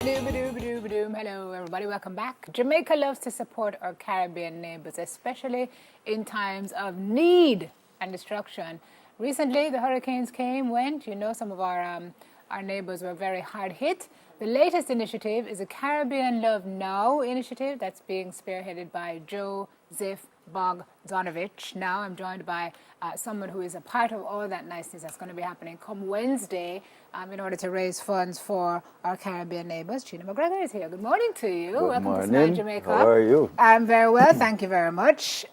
Hello, everybody. Welcome back. Jamaica loves to support our Caribbean neighbors, especially in times of need and destruction. Recently, the hurricanes came, went. You know, some of our neighbors were very hard hit. The latest initiative is a Caribbean Love Now initiative that's being spearheaded by Joseph Bogdanovich. Now I'm joined by someone who is a part of all that niceness that's going to be happening come Wednesday in order to raise funds for our Caribbean neighbors. Gina McGregor is here. Good morning to you. Good Welcome morning. to Smile Jamaica. How are you? I'm very well, thank you very much.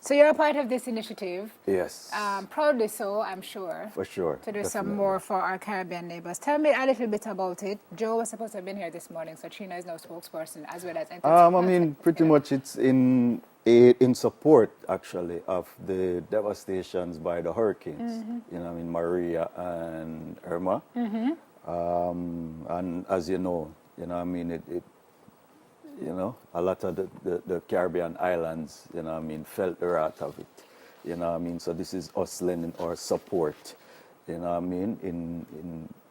So you're a part of this initiative. Yes. Proudly so, I'm sure. For sure. To do definitely. some more for our Caribbean neighbors. Tell me a little bit about it. Joe was supposed to have been here this morning, so China is no spokesperson as well as... I mean, pretty much it's in support, actually, of the devastations by the hurricanes. Mm-hmm. You know, I mean, Maria and Irma. Mm-hmm. And as you know, I mean, you know, a lot of the Caribbean islands, you know, I mean, felt the wrath of it. You know, I mean, so this is us lending our support, you know, I mean,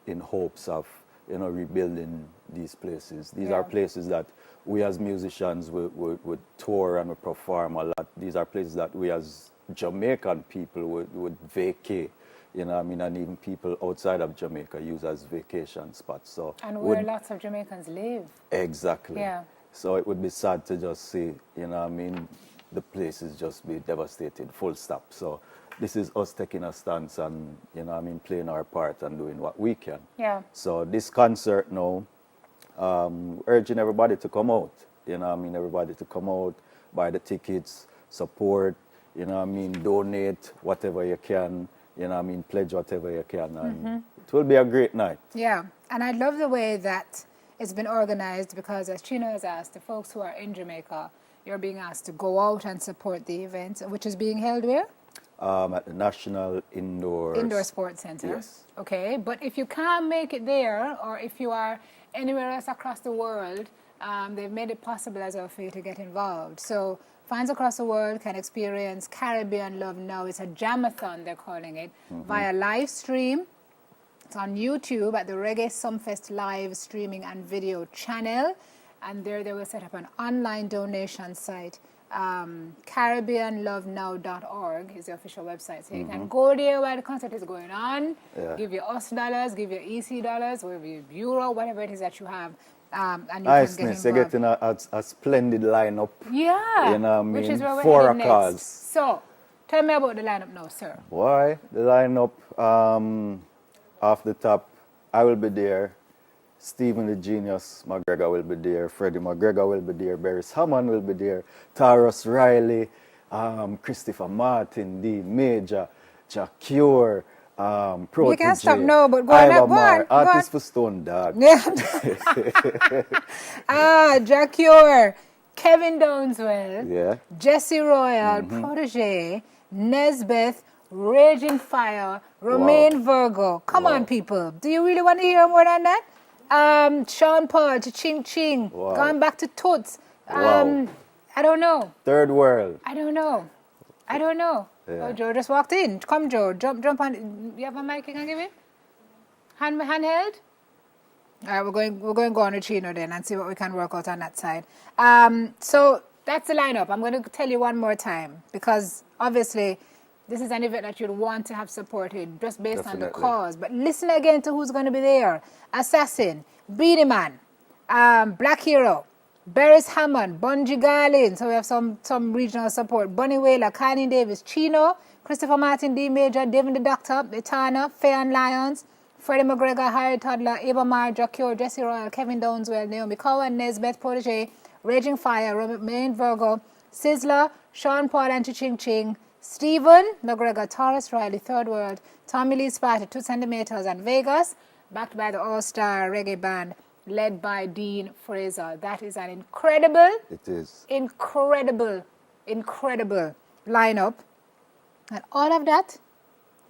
in hopes of, you know, rebuilding these places. These are places that we as musicians would tour and would perform a lot. These are places that we as Jamaican people would vacate. You know, I mean, and even people outside of Jamaica use as vacation spots. So and where lots of Jamaicans live. Exactly. Yeah. So it would be sad to just see, you know, I mean, the places just be devastated, full stop. So this is us taking a stance and, you know, I mean, playing our part and doing what we can. Yeah. So this concert now, urging everybody to come out. You know, I mean, everybody to come out, buy the tickets, support. You know, I mean, donate whatever you can. You know, I mean, pledge whatever you can, and it will be a great night. Yeah, and I love the way that it's been organized because, as Chino has asked, the folks who are in Jamaica, you're being asked to go out and support the event, which is being held where? At the National Indoor Sports Center. Yes. Okay, but if you can't make it there, or if you are anywhere else across the world, they've made it possible as well for you to get involved. So fans across the world can experience Caribbean Love Now. It's a jamathon, they're calling it, via live stream. It's on YouTube at the Reggae Sumfest live streaming and video channel. And there they will set up an online donation site. CaribbeanLoveNow.org is the official website. So you can go there while the concert is going on, give your US dollars, give your EC dollars, whatever your euro, whatever it is that you have. And you Niceness, can get you're getting a splendid lineup. Yeah, you know what I mean? Which is where we're for heading a cause. next. So, tell me about the lineup now, sir. Why? The lineup, off the top, I will be there. Stephen the Genius McGregor will be there. Freddie McGregor will be there. Beres Hammond will be there. Taurus Riley, Christopher Martin, D Major, Jacure, Protege. You can't stop now, but go on. Artist for Stone Dog. Yeah. Jacure, Kevin Downswell, Jesse Royal, Protege, Nesbeth, Raging Fire, Romain Virgo. Come on, people. Do you really want to hear more than that? Sean Paul, Ching Ching, going back to Toots. I don't know. Third World. I don't know. Yeah. Oh, Joe just walked in. Come, Joe. Jump on. You have a mic you can give him? Handheld? All right, we're going to go on to Chino then and see what we can work out on that side. So that's the lineup. I'm going to tell you one more time because obviously this is an event that you'd want to have supported just based on the cause. But listen again to who's going to be there. Assassin, Beanie Man, Black Hero, Beres Hammond, Bunji Garlin. So we have some regional support. Bunny Whaler, Kylie Davis, Chino, Christopher Martin, D Major, Devin the Doctor, Etana, Fair and Lions, Freddie McGregor, Harry Toddler, Ava Mar, Jacure, Jesse Royal, Kevin Downswell, Naomi Cowan, Nesbeth, Protege, Raging Fire, Romain Virgo, Sizzler, Sean Paul and Ching Ching, Stephen McGregor, Taurus Riley, Third World, Tommy Lee Sparta, 2 centimeters, and Vegas, backed by the all-star reggae band led by Dean Fraser. That is an incredible, incredible lineup. And all of that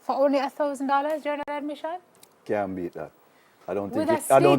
for only $1,000 general admission? Can't beat that. I don't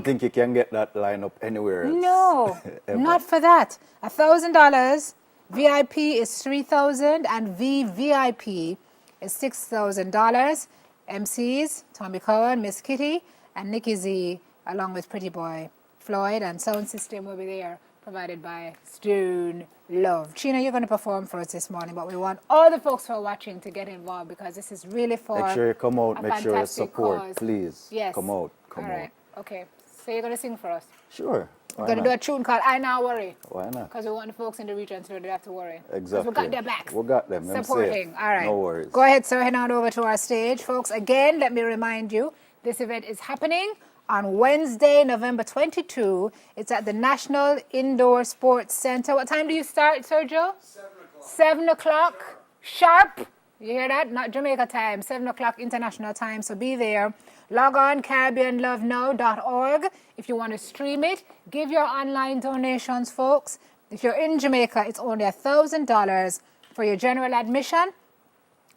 think you can get that lineup anywhere else. No, not for that. $1,000. VIP is $3,000 and VVIP is $6,000. MCs, Tommy Cowan, Miss Kitty, and Nikki Z, along with Pretty Boy Floyd, and sound system will be there, provided by Stone Love. Chino, you're going to perform for us this morning, but we want all the folks who are watching to get involved because this is really for Make sure you come out, make sure you support, cause. please. Yes. Come out, All right, okay. So you're going to sing for us? Sure. We're going to do a tune called I Now Worry. Why not? Because we want the folks in the region to know they have to worry. Exactly. We got their backs. We got them. Supporting. All right. No worries. Go ahead, sir. Head on over to our stage. Folks, again, let me remind you, this event is happening on Wednesday, November 22. It's at the National Indoor Sports Center. What time do you start, Sergio? 7 o'clock. 7 o'clock. Sharp. You hear that? Not Jamaica time. 7 o'clock international time. So be there. Log on CaribbeanLoveNow.org if you want to stream it. Give your online donations, folks. If you're in Jamaica, it's only $1,000 for your general admission.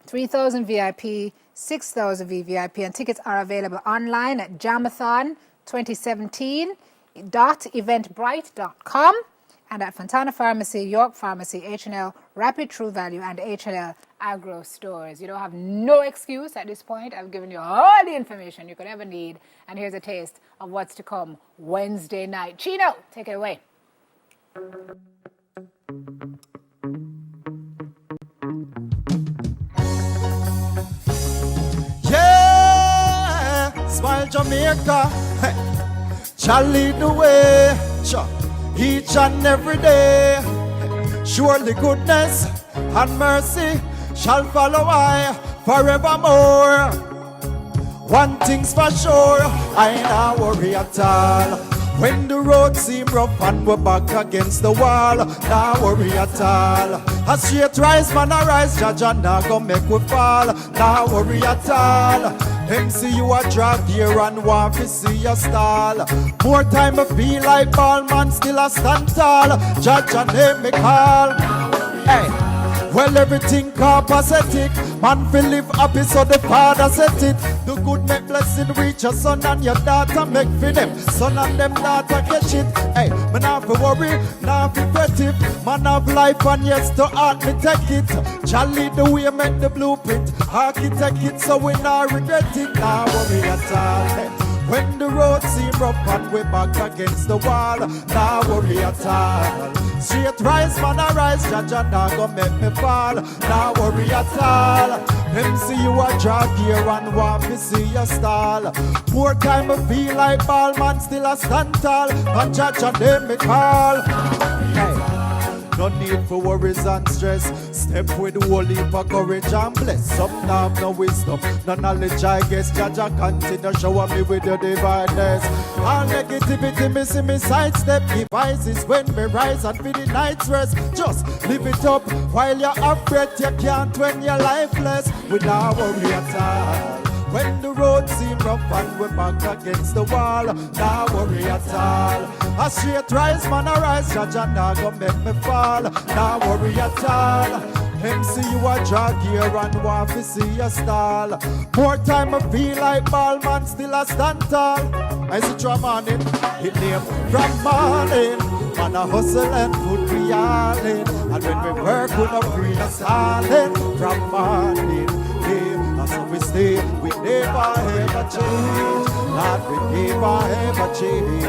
3,000 VIP, 6,000 VVIP, and tickets are available online at jamathon2017.eventbrite.com and at Fontana Pharmacy, York Pharmacy, H&L, Rapid True Value, and H&L Agro Stores. You don't have no excuse at this point. I've given you all the information you could ever need, and here's a taste of what's to come Wednesday night. Chino, take it away. Yeah, smile Jamaica, hey. Shall lead the way, sure. Each and every day. Surely goodness and mercy shall follow I forevermore. One thing's for sure, I ain't a worry at all. When the road seem rough and we're back against the wall, nah worry at all. A straight rise, man, a rise, Judge, and nah go make we fall, nah worry at all. Them see you a drag here and want to see you stall. More time I feel like ball, man, still a stand tall. Judge, and name me call. Hey. Well, everything copacetic. Man feel live happy, so the father set it. The good make blessing reach your son and your daughter make for them. Son and them daughter catch it. Hey, man have to worry, not be fretted. Man have life and yes to art me take it. Charlie the way make the blueprint. Architect it so we not regret it. Nah worry at all. Hey. When the road seem rough and we back against the wall, nah worry at all. Straight rise, man, I rise, Judge, and nah go make me fall, nah worry at all. Them see you a drag here and want me see you stall. More time I feel like ball, man, still a stand tall. And Judge, and them me call. Hey. No need for worries and stress. Step with the whole heap of courage and bless. Some have no wisdom, no knowledge, I guess. Jaja continue shower me with your divineness. All negativity me see me sidestep. Devices when me rise and for the night's rest. Just live it up while you're up breath. You can't when you're lifeless. Without worry at all. When the road seem rough and we're back against the wall, nah worry at all. A straight rise, man, a rise, Judge, and nah go make me fall, nah worry at all. Him see you a drag here and want to see you stall. More time I feel like ball, man, still a stand tall. I see drum on it name from morning. Man a hustle and put me all in. And when we work, we no free no stalling from morning. So we stay, we never ever change. Lord, we never ever change.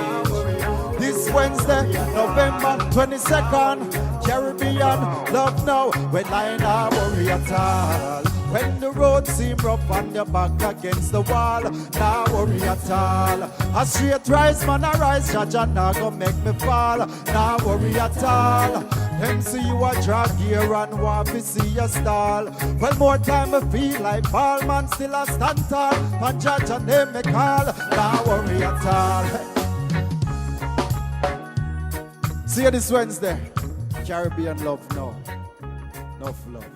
This Wednesday, November 22nd, Caribbean love now. When I not worry at all. When the road seem rough and you're back against the wall, nah worry at all. A straight rise, man, a rise, Judge, and nah go make me fall, nah worry at all. Them see you a drag here and want to see you stall. Well, more time I feel like ball, man, still a stand tall. And Judge, and them me call, nah worry at all. See you this Wednesday. Caribbean love now. Enough love.